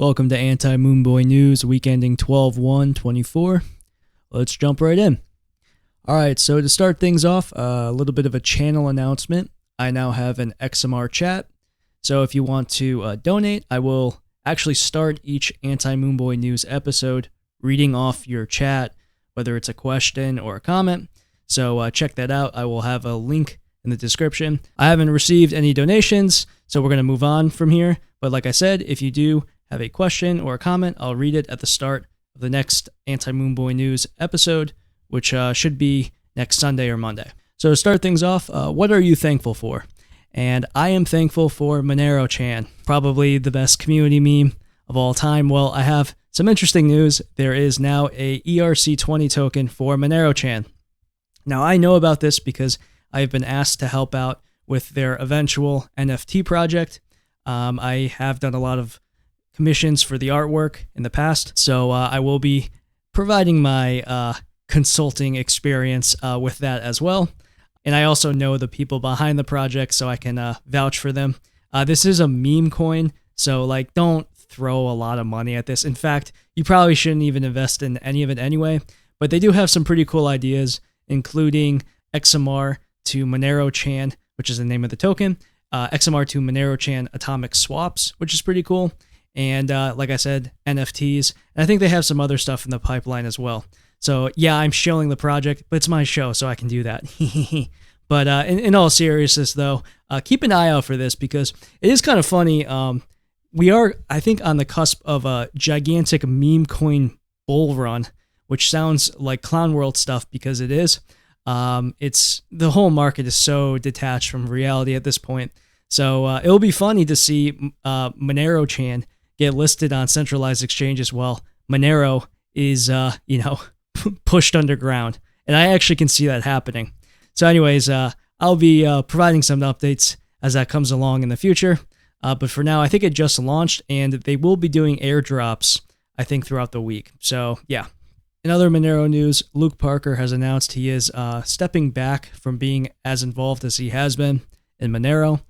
Welcome to Anti Moonboy News, week ending 12/1/24. Let's jump right in. Alright, so to start things off, a little bit of a channel announcement. I now have an Xmrchat, so if you want to donate, I will actually start each Anti Moonboy News episode reading off your chat, whether it's a question or a comment. So check that out. I will have a link in the description. I haven't received any donations, so we're going to move on from here. But like I said, if you do have a question or a comment, I'll read it at the start of the next Anti Moonboy News episode, which should be next Sunday or Monday. So to start things off, what are you thankful for? And I am thankful for Monerochan, probably the best community meme of all time. Well, I have some interesting news. There is now a ERC20 token for Monerochan. Now, I know about this because I've been asked to help out with their eventual NFT project. I have done a lot of commissions for the artwork in the past, so I will be providing my consulting experience with that as well. And I also know the people behind the project, so I can vouch for them. This is a meme coin, so don't throw a lot of money at this. In fact, you probably shouldn't even invest in any of it anyway, but they do have some pretty cool ideas, including XMR to Monerochan, which is the name of the token, XMR to Monerochan atomic swaps, which is pretty cool. And like I said, NFTs. And I think they have some other stuff in the pipeline as well. So yeah, I'm shilling the project, but it's my show, so I can do that. But in all seriousness, though, keep an eye out for this because it is kind of funny. We are, I think, on the cusp of a gigantic meme coin bull run, which sounds like Clown World stuff because it is. It's the whole market is so detached from reality at this point. So it'll be funny to see Monerochan get listed on centralized exchanges while Monero is, pushed underground. And I actually can see that happening. So anyways, I'll be providing some updates as that comes along in the future. But for now, I think it just launched and they will be doing airdrops, I think, throughout the week. So yeah. In other Monero news, Luke Parker has announced he is stepping back from being as involved as he has been in Monero.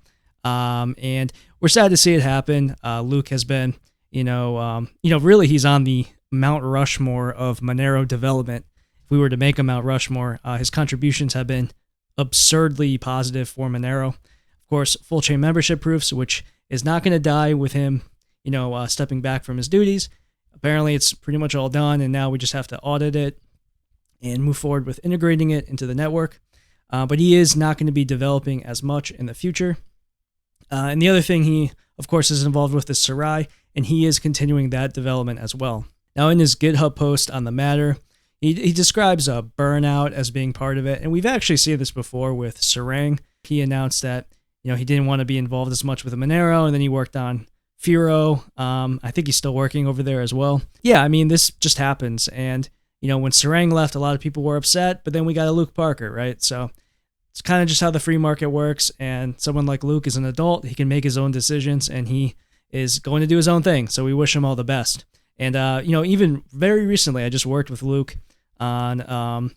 And we're sad to see it happen. Luke has been, really he's on the Mount Rushmore of Monero development. If we were to make a Mount Rushmore, his contributions have been absurdly positive for Monero. Of course, full chain membership proofs, which is not going to die with him, stepping back from his duties. Apparently, it's pretty much all done, and now we just have to audit it and move forward with integrating it into the network. But he is not going to be developing as much in the future. And the other thing he, of course, is involved with is Sarai, and he is continuing that development as well. Now, in his GitHub post on the matter, he describes a burnout as being part of it, and we've actually seen this before with Sarang. He announced that he didn't want to be involved as much with Monero, and then he worked on Firo. I think he's still working over there as well. Yeah, I mean, this just happens, and when Sarang left, a lot of people were upset, but then we got a Luke Parker, right? So it's kind of just how the free market works, and someone like Luke is an adult. He can make his own decisions, and he is going to do his own thing, so we wish him all the best. And, even very recently, I just worked with Luke on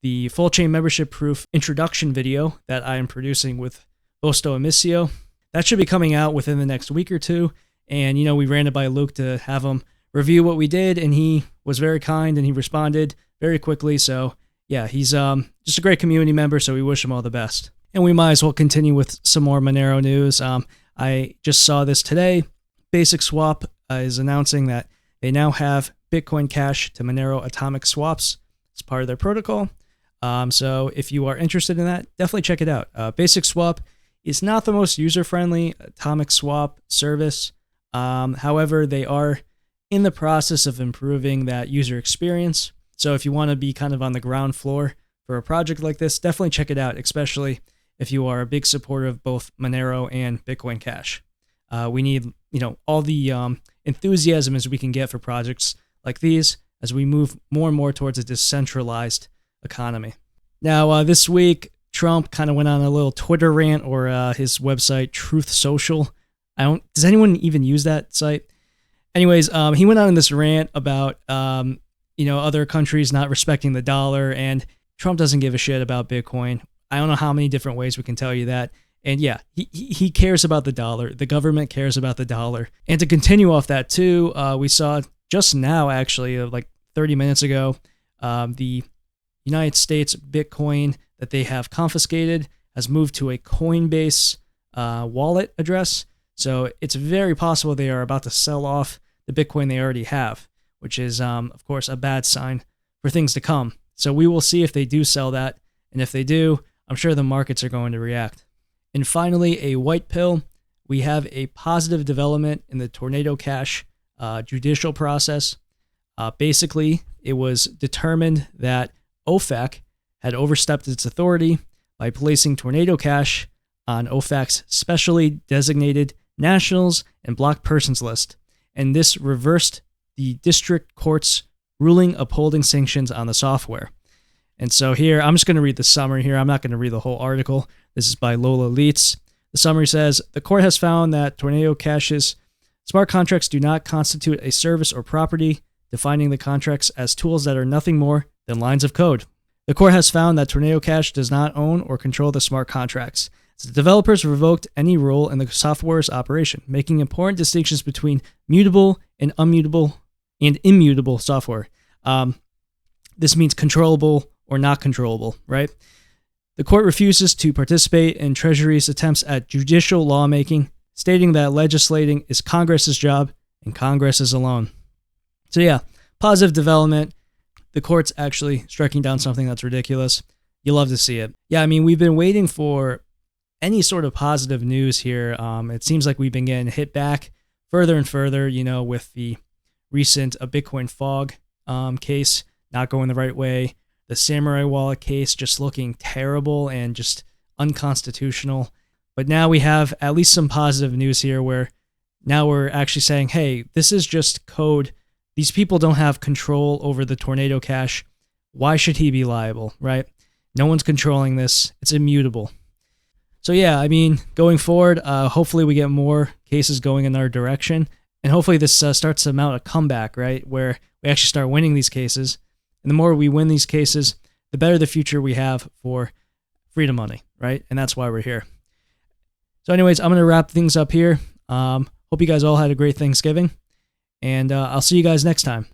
the full chain membership proof introduction video that I am producing with Bosto Amicio. That should be coming out within the next week or two, and, we ran it by Luke to have him review what we did, and he was very kind, and he responded very quickly, so yeah, he's just a great community member, so we wish him all the best. And we might as well continue with some more Monero news. I just saw this today. Basicswap is announcing that they now have Bitcoin Cash to Monero atomic swaps as part of their protocol. So if you are interested in that, definitely check it out. Basicswap is not the most user-friendly atomic swap service. However, they are in the process of improving that user experience. So if you want to be kind of on the ground floor for a project like this, definitely check it out, especially if you are a big supporter of both Monero and Bitcoin Cash. We need, all the enthusiasm as we can get for projects like these as we move more and more towards a decentralized economy. Now, this week, Trump kind of went on a little Twitter rant or his website, Truth Social. Does anyone even use that site? Anyways, he went on this rant about other countries not respecting the dollar, and Trump doesn't give a shit about Bitcoin. I don't know how many different ways we can tell you that. And yeah, he cares about the dollar. The government cares about the dollar. And to continue off that too, we saw just now, actually, like 30 minutes ago, the United States Bitcoin that they have confiscated has moved to a Coinbase wallet address. So it's very possible they are about to sell off the Bitcoin they already have, which is, of course, a bad sign for things to come. So we will see if they do sell that. And if they do, I'm sure the markets are going to react. And finally, a white pill. We have a positive development in the Tornado Cash judicial process. Basically, it was determined that OFAC had overstepped its authority by placing Tornado Cash on OFAC's specially designated nationals and blocked persons list. And this reversed the district court's ruling upholding sanctions on the software. And so here, I'm just going to read the summary here. I'm not going to read the whole article. This is by Lola Leitz. The summary says, the court has found that Tornado Cash's smart contracts do not constitute a service or property, defining the contracts as tools that are nothing more than lines of code. The court has found that Tornado Cash does not own or control the smart contracts. The developers revoked any role in the software's operation, making important distinctions between mutable and immutable software. This means controllable or not controllable, right? The court refuses to participate in Treasury's attempts at judicial lawmaking, stating that legislating is Congress's job and Congress is alone. So yeah, positive development. The court's actually striking down something that's ridiculous. You love to see it. Yeah, I mean, we've been waiting for any sort of positive news here. It seems like we've been getting hit back further and further, with the recent Bitcoin fog case not going the right way. The Samurai Wallet case just looking terrible and just unconstitutional. But now we have at least some positive news here where now we're actually saying, hey, this is just code. These people don't have control over the Tornado Cash. Why should he be liable, right? No one's controlling this. It's immutable. So yeah, I mean, going forward, hopefully we get more cases going in our direction. And hopefully this starts to mount a comeback, right? Where we actually start winning these cases. And the more we win these cases, the better the future we have for freedom money, right? And that's why we're here. So anyways, I'm going to wrap things up here. Hope you guys all had a great Thanksgiving. And I'll see you guys next time.